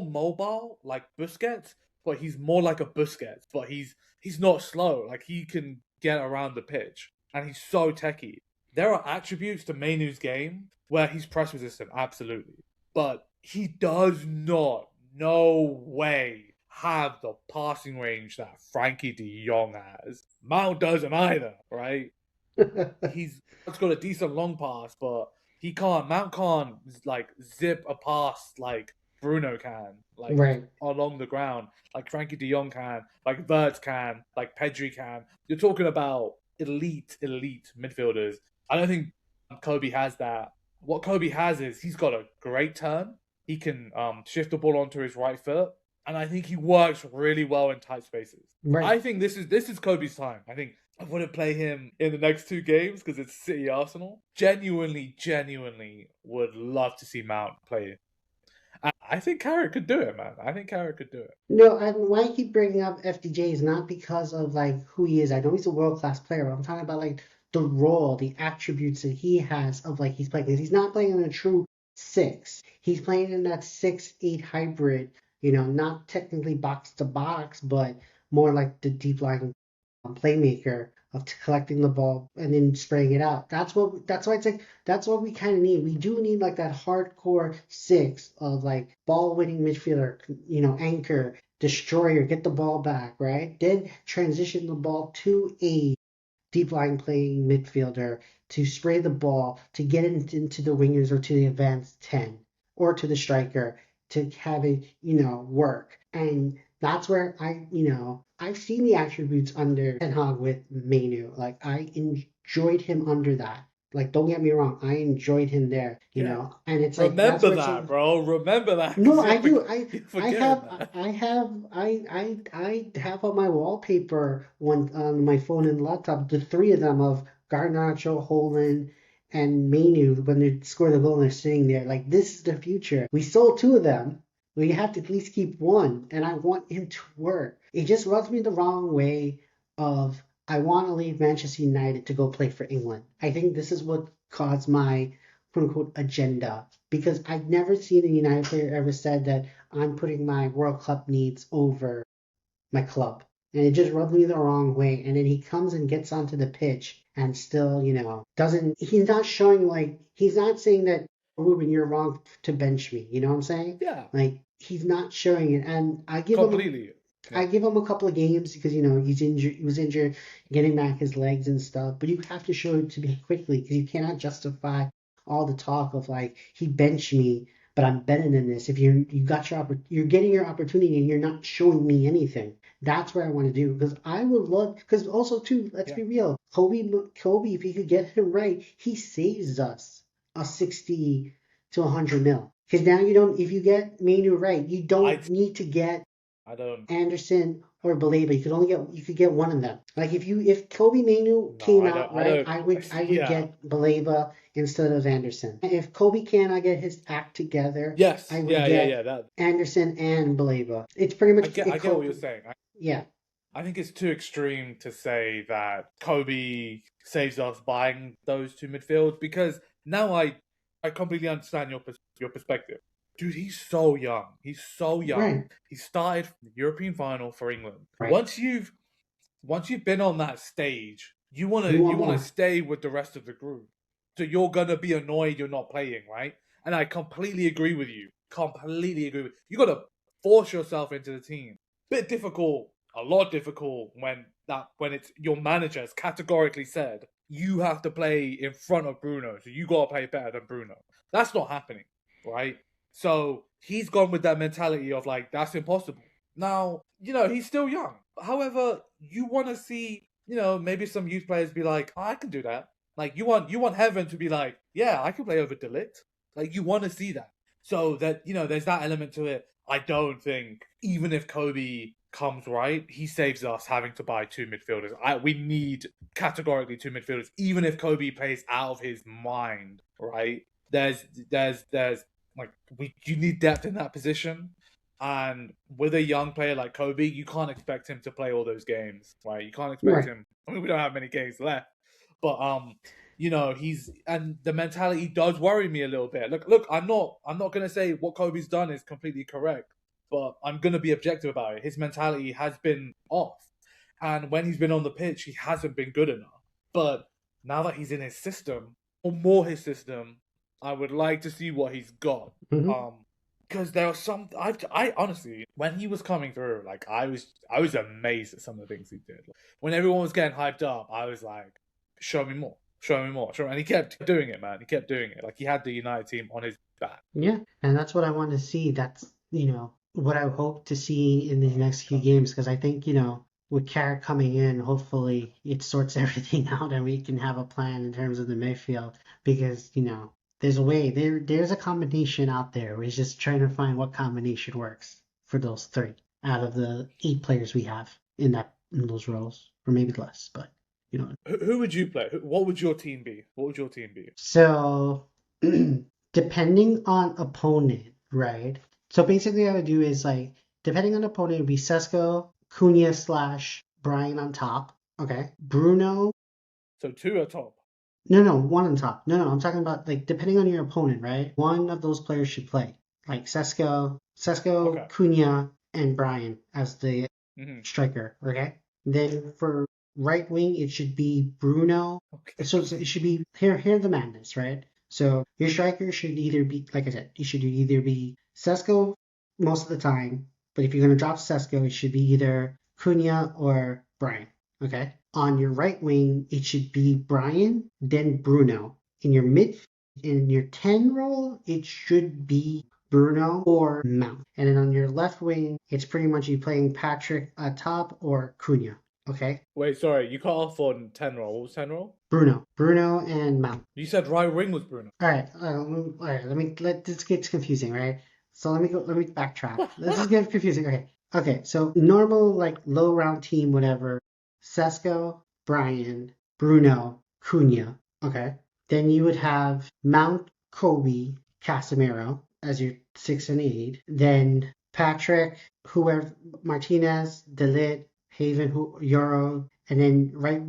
mobile like Busquets, but he's more like a Busquets. But he's not slow. Like he can get around the pitch, and he's so techy. There are attributes to Mainu's game where he's press resistant, absolutely, but he does not, no way, have the passing range that Frankie De Jong has. Mount doesn't either, right? He's got a decent long pass, but he can't. Mount can't like zip a pass like Bruno can, like Right. along the ground, like Frankie De Jong can, like Vert can, like Pedri can. You're talking about elite midfielders. I don't think Kobe has that. What Kobe has is he's got a great turn. He can shift the ball onto his right foot, and I think he works really well in tight spaces. Right. I think this is Kobe's time. I think I wouldn't play him in the next two games because it's City Arsenal. Genuinely would love to see Mount play. I think Carrot could do it, man. I think Carrot could do it. No, and why I keep bringing up FDJ is not because of like who he is. I know he's a world class player, but I'm talking about like the role, the attributes that he has of like he's playing. 'Cause he's not playing in a true six. He's playing in that 6-8 hybrid. Not technically box to box, but more like the deep line playmaker of collecting the ball and then spraying it out. That's why it's like that's what we kind of need. We do need like that hardcore six of like ball winning midfielder, anchor, destroyer, get the ball back, right? Then transition the ball to a deep line playing midfielder to spray the ball to get it into the wingers or to the advanced 10 or to the striker to have it, work. And that's where I've seen the attributes under Ten Hag with Menu. Like I enjoyed him under that. Like don't get me wrong, I enjoyed him there, Yeah. and it's like that's Remember where it's that, bro. Remember that no, because I do. you're I forgetting have that. I have on my wallpaper on my phone and laptop the three of them of Garnacho, Holland, and Mainu when they score the goal and they're sitting there. Like this is the future. We sold two of them. We have to at least keep one, and I want him to work. It just rubs me the wrong way of I want to leave Manchester United to go play for England. I think this is what caused my quote unquote agenda because I've never seen a United player ever said that I'm putting my World Cup needs over my club. And it just rubbed me the wrong way. And then he comes and gets onto the pitch and still, he's not showing like, he's not saying that, Ruben, you're wrong to bench me. You know what I'm saying? Yeah, Like, he's not showing it. And completely. Yeah, I give him a couple of games because he's injured. He was injured, getting back his legs and stuff. But you have to show it to me quickly because you cannot justify all the talk of like he benched me, but I'm better than this. If you're getting your opportunity and you're not showing me anything. That's what I want to do because I would love because also too. Let's yeah. be real, Kobe, if he could get him right, he saves us a 60 to 100 mil. Because now you don't. If you get Manu right, you I don't need to get I don't. Anderson or Baleba. You could get one of them. Like if Kobe Mainu No, came I don't. out I right, don't. I would Yeah. get Baleba instead of Anderson. If Kobe cannot get his act together, Yes. I would Yeah. get That Anderson and Baleba. It's pretty I much get. I it. get what you're saying. Yeah, I think it's too extreme to say that Kobe saves us buying those two midfields because now I completely understand your perspective. Dude, he's so young. He's so young. right, He started the European final for England. right. Once you've been on that stage, you wanna You you want wanna more, stay with the rest of the group. So you're gonna be annoyed you're not playing, right? And I completely agree with you. Completely agree with you. Gotta force yourself into the team. Bit difficult, a lot difficult when it's your manager has categorically said you have to play in front of Bruno, so you gotta play better than Bruno. That's not happening, right? So he's gone with that mentality of like that's impossible. Now, he's still young. However, you want to see, maybe some youth players be like, oh, I can do that. Like you want Heaven to be like, yeah, I can play over Delict. Like you want to see that. So that, there's that element to it. I don't think, even if Kobe comes right, he saves us having to buy two midfielders. We need categorically two midfielders, even if Kobe plays out of his mind, right? There's like you need depth in that position. And with a young player like Kobe, you can't expect him to play all those games, right? You can't expect Right. him. I mean, we don't have many games left, but he's, and the mentality does worry me a little bit. Look, I'm not gonna say what Kobe's done is completely correct, but I'm gonna be objective about it. His mentality has been off, and when he's been on the pitch, he hasn't been good enough. But now that he's in his system, or more his system, I would like to see what he's got. Mm-hmm. Because there are some, I honestly, when he was coming through, like I was amazed at some of the things he did. When everyone was getting hyped up, I was like, show me more, show me more, show me. And he kept doing it, man. He kept doing it. Like he had the United team on his back. Yeah, and that's what I want to see. That's, what I hope to see in the next few games, because I think, with Carrick coming in, hopefully it sorts everything out and we can have a plan in terms of the midfield. Because, there's a way, there's a combination out there. We're just trying to find what combination works for those three out of the 8 players we have in those roles, or maybe less, but Who would you play? What would your team be? What would your team be? So, depending on opponent, right? So basically, what I would do is like, depending on opponent, it would be Sesko, Cunha slash Brian on top. Okay. Bruno. So two are top. No, one on top. No, I'm talking about like depending on your opponent, right? One of those players should play. Like Sesko, Okay. Cunha, and Brian as the Mm-hmm. striker. Okay. Then for right wing, it should be Bruno. Okay. So it should be here the madness, right? So your striker should either be, like I said, it should either be Sesko most of the time, but if you're gonna drop Sesko, it should be either Cunha or Brian. Okay. On your right wing, it should be Brian, then Bruno. In your 10 role, it should be Bruno or Mount. And then on your left wing, it's pretty much you playing Patrick at top or Cunha. Okay? Wait, sorry, you cut off on 10 roll. What was 10 roll? Bruno and Mount. You said right wing was Bruno. All right, let this get confusing, right? So let me backtrack. This is get confusing. Okay. So normal like low round team, whatever. Sesko, Brian, Bruno, Cunha. Okay. Then you would have Mount, Kobe, Casemiro as your 6 and 8. Then Patrick, whoever, Martinez, Delit, Haven, Euro, and then right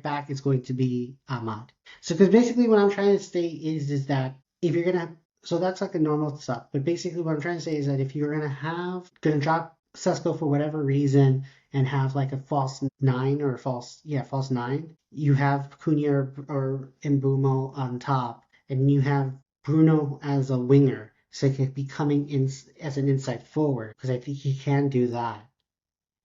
back is going to be Ahmad. So because basically what I'm trying to say is that if you're gonna, so that's like a normal stuff. But basically what I'm trying to say is that if you're gonna drop Sesko for whatever reason and have like a false 9 or false 9, you have Cunha or Mbumo on top, and you have Bruno as a winger, so he could be coming in as an inside forward, because I think he can do that.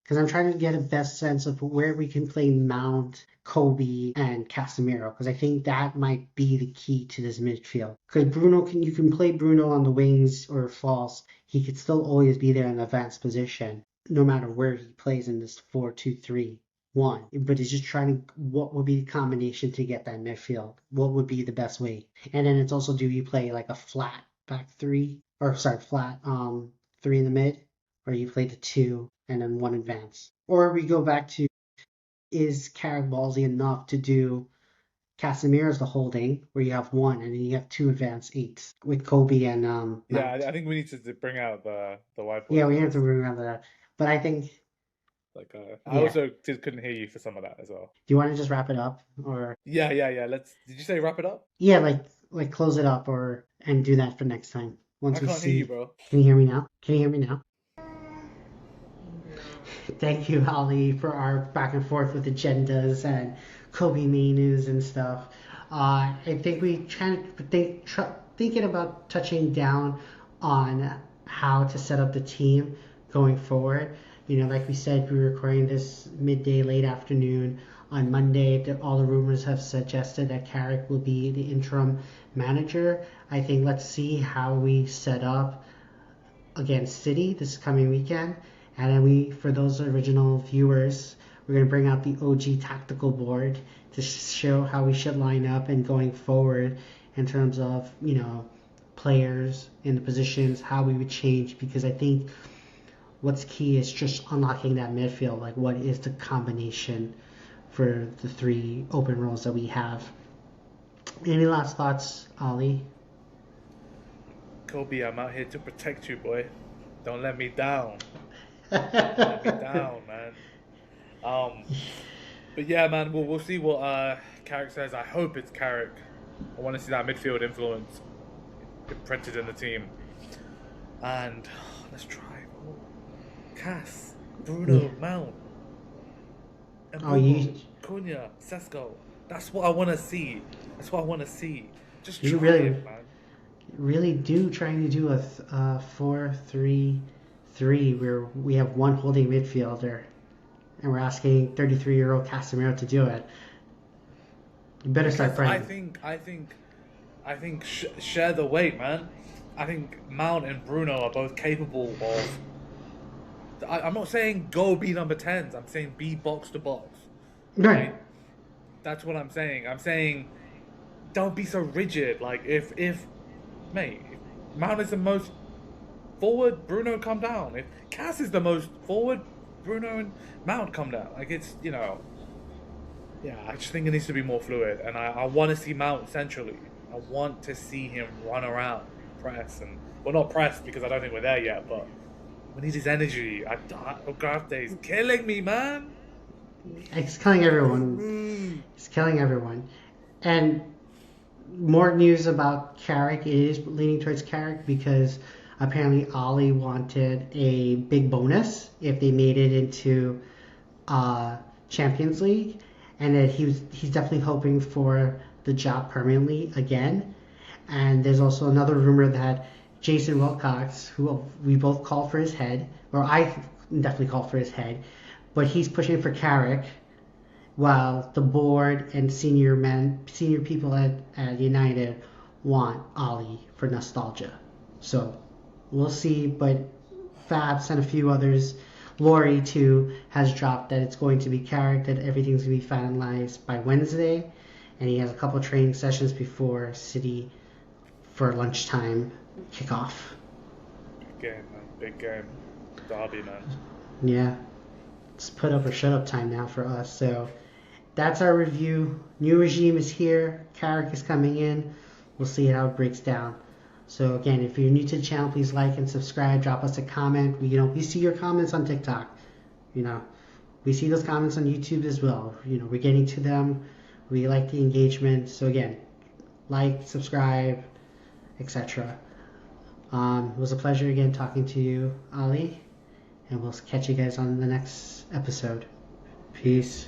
Because I'm trying to get a best sense of where we can play Mount, Kobe, and Casemiro, because I think that might be the key to this midfield. Because you can play Bruno on the wings or false. He could still always be there in the advanced position, no matter where he plays in this 4-2-3-1. But he's just what would be the combination to get that midfield? What would be the best way? And then it's also, do you play like a flat back three, or sorry, flat 3 in the mid, or you play the 2 and then 1 advance? Or we go back to, is Carrick ballsy enough to do Casemiro as the holding, where you have 1 and then you have 2 advanced 8s with Kobe and Yeah, Mount. I think we need to bring out the whiteboard. Yeah, we have to remember that. But I think, I also couldn't hear you for some of that as well. Do you want to just wrap it up, or? Yeah. Did you say wrap it up? Yeah, like close it up, and do that for next time. I can't hear you, bro. Can you hear me now? Thank you, Ali, for our back and forth with agendas and Kobe menus and stuff. I think we thinking about touching down on how to set up the team going forward. Like we said, we're recording this midday, late afternoon. On Monday, all the rumors have suggested that Carrick will be the interim manager. I think let's see how we set up against City this coming weekend. And then for those original viewers, we're going to bring out the OG tactical board to show how we should line up and going forward in terms of, players in the positions, how we would change, because I think what's key is just unlocking that midfield. Like, what is the combination for the 3 open roles that we have? Any last thoughts, Ali? Kobe, I'm out here to protect you, boy. Don't let me down. Don't let me down, man. But yeah, man, we'll see what Carrick says. I hope it's Carrick. I want to see that midfield influence imprinted in the team. And let's try. Oh, Cass, Bruno, Mount, and Cunha, Sesko. That's what I want to see. That's what I want to see. Just try it, man. Really trying to do a 4-3-3 where we have one holding midfielder, and we're asking 33-year-old Casemiro to do it. You better start praying. I think share the weight, man. I think Mount and Bruno are both capable of. I'm not saying go be number 10s. I'm saying be box to box. Right. That's what I'm saying. I'm saying don't be so rigid. Like if Mount is the most forward, Bruno come down. If Cass is the most forward, Bruno and Mount come down. Like it's yeah. I just think it needs to be more fluid, and I want to see Mount centrally. I want to see him run around, press, and not press because I don't think we're there yet, but we need his energy. Ugarte is killing me, man. It's killing everyone. It's killing everyone. And more news about Carrick. It is leaning towards Carrick because apparently Ollie wanted a big bonus if they made it into Champions League, and that he's definitely hoping for the job permanently again. And there's also another rumor that Jason Wilcox, who we both call for his head, or I definitely call for his head, but he's pushing for Carrick, while the board and senior people at United want Ollie for nostalgia. So we'll see, but Fabs and a few others, Laurie too, has dropped that it's going to be Carrick, that everything's going to be finalized by Wednesday, and he has a couple training sessions before City for lunchtime kickoff. Big game, man. Big game. Derby, man. Yeah. It's put up or shut up time now for us. So that's our review. New regime is here. Carrick is coming in. We'll see how it breaks down. So again, if you're new to the channel, please like and subscribe. Drop us a comment. We see your comments on TikTok. We see those comments on YouTube as well. We're getting to them. We like the engagement. So again, like, subscribe, etc. It was a pleasure again talking to you, Ali. And we'll catch you guys on the next episode. Peace.